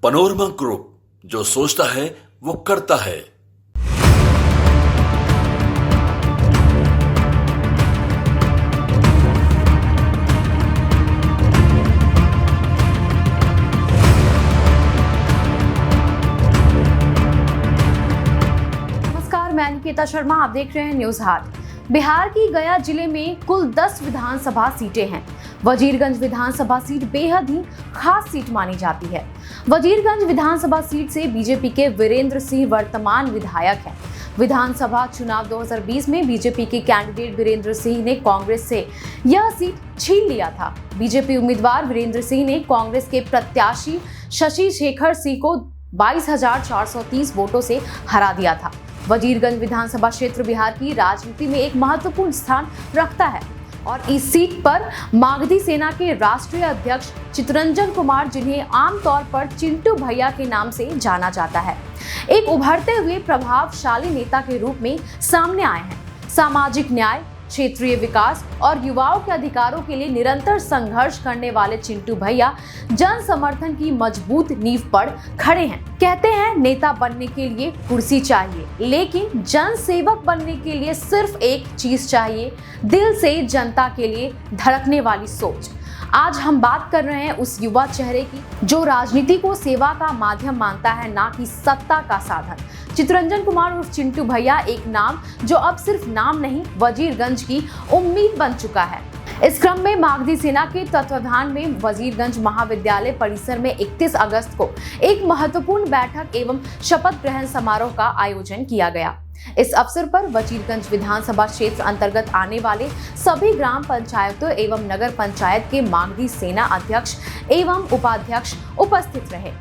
Panorama group, जो सोचता है वो करता है। नमस्कार, मैं निकिता शर्मा, आप देख रहे हैं न्यूज हाट। बिहार की गया जिले में कुल 10 विधानसभा सीटें हैं। वजीरगंज विधानसभा सीट बेहद ही खास सीट मानी जाती है। वजीरगंज विधानसभा सीट से बीजेपी के वीरेंद्र सिंह वर्तमान विधायक हैं। विधानसभा चुनाव 2020 में बीजेपी के कैंडिडेट वीरेंद्र सिंह ने कांग्रेस से यह सीट छीन लिया था। बीजेपी उम्मीदवार वीरेंद्र सिंह ने कांग्रेस के प्रत्याशी शशि शेखर सिंह को 22,430 वोटों से हरा दिया था। वजीरगंज विधानसभा क्षेत्र बिहार की राजनीति में एक महत्वपूर्ण स्थान रखता है और इस सीट पर मागधी सेना के राष्ट्रीय अध्यक्ष चितरंजन कुमार, जिन्हें आमतौर पर चिंटू भैया के नाम से जाना जाता है, एक उभरते हुए प्रभावशाली नेता के रूप में सामने आए हैं। सामाजिक न्याय, क्षेत्रीय विकास और युवाओं के अधिकारों के लिए निरंतर संघर्ष करने वाले चिंटू भैया जन समर्थन की मजबूत नींव पर खड़े हैं। कहते हैं, नेता बनने के लिए कुर्सी चाहिए, लेकिन जन सेवक बनने के लिए सिर्फ एक चीज चाहिए, दिल से जनता के लिए धड़कने वाली सोच। आज हम बात कर रहे हैं उस युवा चेहरे की जो राजनीति को सेवा का माध्यम मानता है, ना कि सत्ता का साधन। चितरंजन कुमार उर्फ चिंटू भैया एक नाम जो अब सिर्फ नाम नहीं, वजीरगंज की उम्मीद बन चुका है। इस क्रम में मागधी सेना के तत्वाधान में वजीरगंज महाविद्यालय परिसर में 31 अगस्त को एक महत्वपूर्ण बैठक एवं शपथ ग्रहण समारोह का आयोजन किया गया। इस अवसर पर वजीरगंज विधानसभा क्षेत्र अंतर्गत आने वाले सभी ग्राम पंचायतों एवं नगर पंचायत के मागधी सेना अध्यक्ष एवं उपाध्यक्ष उपस्थित रहे।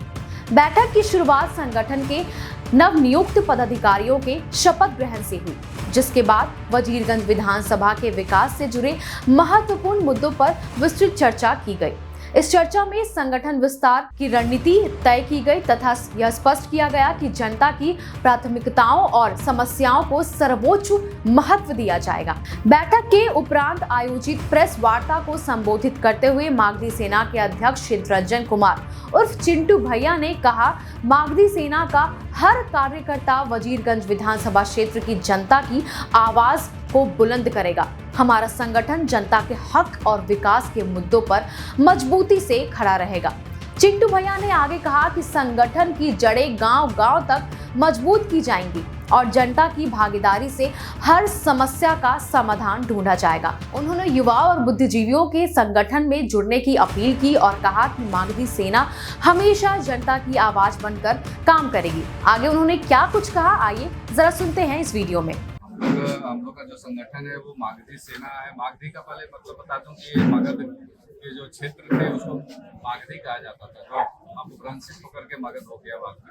बैठक की शुरुआत संगठन के नवनियुक्त पदाधिकारियों के शपथ ग्रहण से हुई, जिसके बाद वजीरगंज विधानसभा के विकास से जुड़े महत्वपूर्ण मुद्दों पर विस्तृत चर्चा की गई। इस चर्चा में संगठन विस्तार की रणनीति तय की गई तथा यह स्पष्ट किया गया कि जनता की प्राथमिकताओं और समस्याओं को सर्वोच्च महत्व दिया जाएगा। बैठक के उपरांत आयोजित प्रेस वार्ता को संबोधित करते हुए मागधी सेना के अध्यक्ष चितरंजन कुमार उर्फ चिंटू भैया ने कहा, मागधी सेना का हर कार्यकर्ता वजीरगंज विधानसभा क्षेत्र की जनता की आवाज को बुलंद करेगा। हमारा संगठन जनता के हक और विकास के मुद्दों पर मजबूती से खड़ा रहेगा। चिंटू भैया ने आगे कहा कि संगठन की जड़ें गांव-गांव तक मजबूत की जाएंगी और जनता की भागीदारी से हर समस्या का समाधान ढूंढा जाएगा। उन्होंने युवाओं और बुद्धिजीवियों के संगठन में जुड़ने की अपील की और कहा कि मागधी सेना हमेशा जनता की आवाज बनकर काम करेगी। आगे उन्होंने क्या कुछ कहा, आइए जरा सुनते हैं इस वीडियो में। हम लोग का जो संगठन है वो मागधी सेना है। मागधी का पहले मतलब बता दूं कि मगध के जो क्षेत्र थे उसको मागधी कहा जाता था, जो अपभ्रंशित होकर के मगध हो गया। बाद में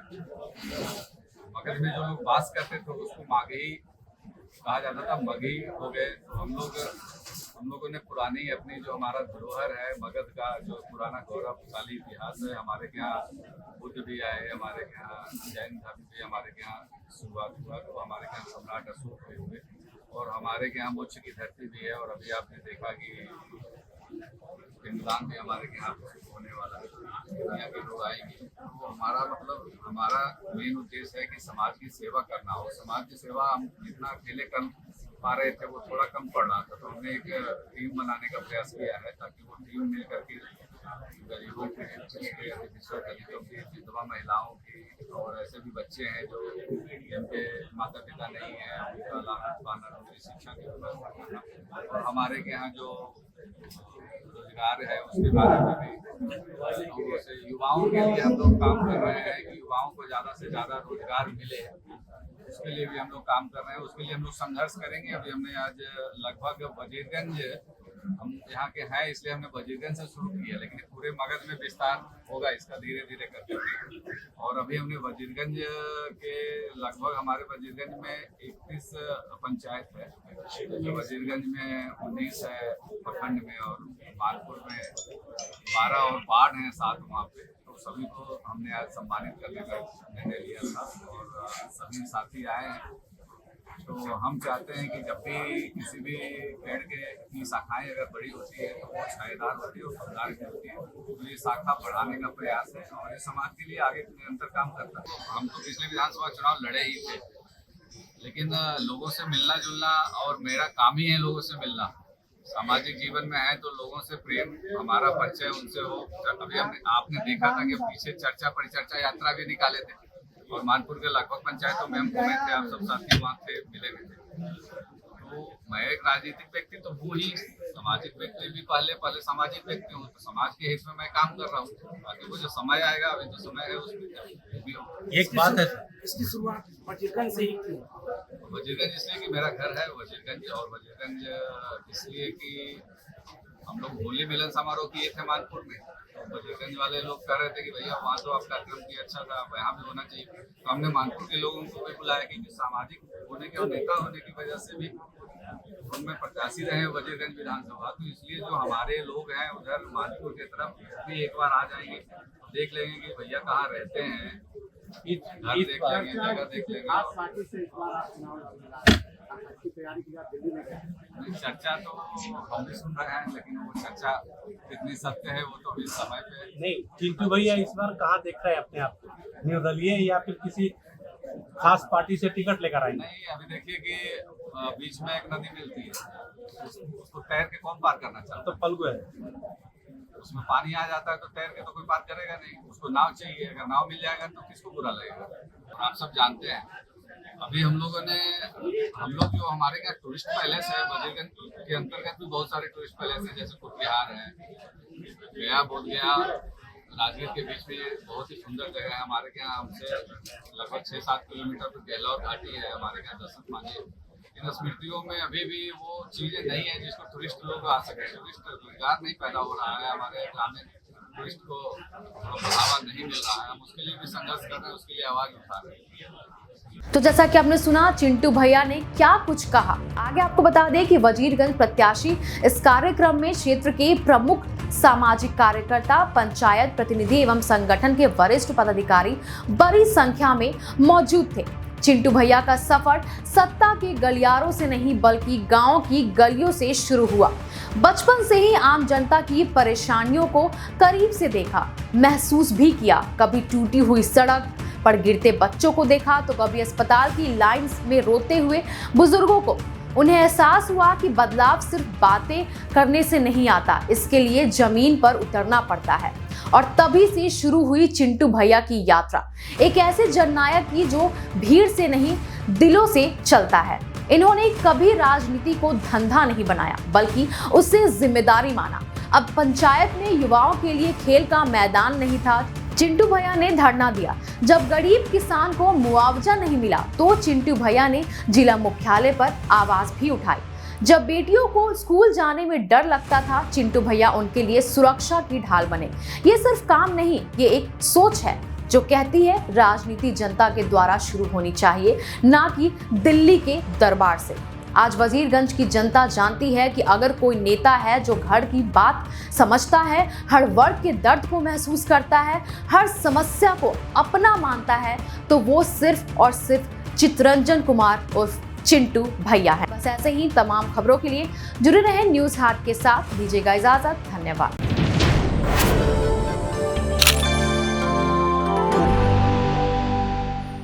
मगध में जो लोग वास करते थे उसको मागही कहा जाता था, मगही हो गए। तो हम लोगों ने पुरानी अपनी जो हमारा धरोहर है मगध का, जो पुराना गौरवशाली इतिहास है, हमारे यहाँ बुद्ध भी आए, हमारे यहाँ जैन धर्म भी हमारे यहाँ शुरुआत हुआ, तो हमारे यहाँ सम्राट अशोक भी हुए और हमारे यहाँ मोक्ष की धरती भी है। और अभी आपने देखा कि पिंडदान भी हमारे यहाँ होने वाला है, दुनिया के लोग आएंगे। तो हमारा मतलब हमारा मेन उद्देश्य है कि समाज की सेवा करना हो। समाज की सेवा हम जितना अकेले कर पा रहे थे वो थोड़ा कम पड़ रहा था, तो हमने एक टीम बनाने का प्रयास किया है ताकि वो टीम मिल करके गरीबों के, दलितों की, विधवा महिलाओं की और ऐसे भी बच्चे हैं जो जिनके माता पिता नहीं है, उनका लालन पालन, उनकी शिक्षा की व्यवस्था करना और हमारे के यहाँ जो रोजगार है उसके बारे में भी युवाओं के लिए हम लोग काम कर रहे हैं कि युवाओं को ज़्यादा से ज़्यादा रोजगार मिले। उसके लिए भी हम लोग काम कर रहे हैं, उसके लिए हम लोग संघर्ष करेंगे। अभी हमने आज लगभग वजीरगंज, हम यहाँ के हैं इसलिए हमने वजीरगंज से शुरू किया, लेकिन पूरे मगध में विस्तार होगा इसका धीरे धीरे करके। और अभी हमने वजीरगंज के लगभग, हमारे वजीरगंज में 31 पंचायत है, तो वजीरगंज में 19 है प्रखंड में और मालपुर में 12 और वार्ड हैं 7 वहाँ पे। तो सभी को हमने आज सम्मानित करने का निर्णय लिया था और सभी साथी आए हैं तो हम चाहते हैं कि जब भी किसी भी पेड़ की शाखाएं अगर बड़ी होती है तो वो छायादार होती है और फलदार की होती है, तो ये शाखा बढ़ाने का प्रयास है और ये समाज के लिए आगे निरंतर काम करता है। हम तो पिछले विधानसभा चुनाव लड़े ही थे, लेकिन लोगों से मिलना जुलना और मेरा काम ही है लोगों से मिलना। सामाजिक जीवन में है तो लोगों से प्रेम, हमारा परिचय उनसे हो। अभी आपने देखा था कि पीछे चर्चा परिचर्चा यात्रा भी निकाले थे और मानपुर के लगभग पंचायतों में हम घूमे थे, आप सब साथी वहाँ थे, मिले भी थे। तो मैं एक राजनीतिक व्यक्ति तो हूँ ही, सामाजिक व्यक्ति भी पहले सामाजिक व्यक्ति हूँ, तो समाज के हित में मैं काम कर रहा हूँ। बाकी वो जो समय आएगा, अभी तो समय है उसमें भी हो। एक बात है, इसकी शुरुआत वजीरगंज से ही की। वजीरगंज इसलिए कि मेरा घर है वजीरगंज, और वजीरगंज इसलिए कि हम लोग होली मिलन समारोह किए थे मानपुर में। तो वजीरगंज वाले लोग कह रहे थे कि भैया वहाँ तो आपका कार्यक्रम किया अच्छा था, यहाँ भी होना चाहिए। तो हमने मानपुर के लोगों को भी बुलाया, क्योंकि सामाजिक होने के और नेता होने की वजह से भी उनमें प्रत्याशी रहे वजीरगंज विधानसभा। तो इसलिए जो हमारे लोग हैं उधर मानपुर की तरफ भी एक बार आ जाएंगे, देख लेंगे कि भैया कहाँ रहते हैं, घर देख लेंगे, जगह देख लेंगे। आप पार्टी से इस बार आप चुनाव की तैयारी की आप दिल्ली में गए। चर्चा तो हम भी सुन रहे हैं, लेकिन वो चर्चा कितनी सत्य है वो तो अभी समय पे नहीं, चिंटू भैया इस बार कहाँ देख रहे हैं अपने आप को, निर्दलीय या फिर किसी खास पार्टी से टिकट लेकर आएंगे? नहीं। अभी देखिए कि बीच में एक नदी मिलती है, उसको तैर के कौन पार करना चाहता तो फल्गु है, उसमें पानी आ जाता है तो तैर के तो कोई पार करेगा नहीं, उसको नाव चाहिए। अगर नाव मिल जाएगा तो किसको बुरा लगेगा। और आप सब जानते हैं, अभी हम लोग जो हमारे यहाँ टूरिस्ट पैलेस है वजीरगंज के अंतर्गत भी बहुत सारे टूरिस्ट पैलेस है, जैसे कुटबिहार है, गया बोधगया राजगीर के बीच में बहुत ही सुंदर जगह है। हमारे यहाँ हमसे लगभग 6-7 किलोमीटर पर गहलौर घाटी है, हमारे यहाँ दर्शन मानिए। इन स्मृतियों में अभी भी वो चीजें नहीं है जिसको टूरिस्ट लोग आ सके। टूरिस्ट रोजगार नहीं पैदा हो रहा है, हमारे ग्रामीण टूरिस्ट को बढ़ावा नहीं मिल रहा है। हम उसके लिए भी संघर्ष कर रहे हैं, उसके लिए आवाज उठा रहे हैं। तो जैसा कि आपने सुना चिंटू भैया ने क्या कुछ कहा। आगे आपको बता दें कि वजीरगंज प्रत्याशी इस कार्यक्रम में क्षेत्र के प्रमुख सामाजिक कार्यकर्ता, पंचायत प्रतिनिधि एवं संगठन के वरिष्ठ पदाधिकारी बड़ी संख्या में मौजूद थे। चिंटू भैया का सफर सत्ता के गलियारों से नहीं बल्कि गांव की गलियों से शुरू हुआ। बचपन से ही आम जनता की परेशानियों को करीब से देखा, महसूस भी किया। कभी टूटी हुई सड़क पर गिरते बच्चों को देखा तो कभी अस्पताल की लाइन में रोते हुए बुजुर्गों को। उन्हें एहसास हुआ कि बदलाव सिर्फ बातें करने से नहीं आता, इसके लिए जमीन पर उतरना पड़ता है। और तभी से शुरू हुई चिंटू भैया की यात्रा, एक ऐसे जननायक की जो भीड़ से नहीं दिलों से चलता है। इन्होंने कभी राजनीति को धंधा नहीं बनाया बल्कि उससे जिम्मेदारी माना। अब पंचायत में युवाओं के लिए खेल का मैदान नहीं था, चिंटू भैया ने धरना दिया। जब गरीब किसान को मुआवजा नहीं मिला तो चिंटू भैया ने जिला मुख्यालय पर आवाज भी उठाई। जब बेटियों को स्कूल जाने में डर लगता था, चिंटू भैया उनके लिए सुरक्षा की ढाल बने। ये सिर्फ काम नहीं, ये एक सोच है जो कहती है राजनीति जनता के द्वारा शुरू होनी चाहिए, ना कि दिल्ली के दरबार से। आज वजीरगंज की जनता जानती है कि अगर कोई नेता है जो घर की बात समझता है, हर वर्ग के दर्द को महसूस करता है, हर समस्या को अपना मानता है, तो वो सिर्फ और सिर्फ चितरंजन कुमार उर्फ चिंटू भैया है। बस ऐसे ही तमाम खबरों के लिए जुड़े रहें न्यूज़ हाट के साथ। दीजिएगा इजाजत, धन्यवाद।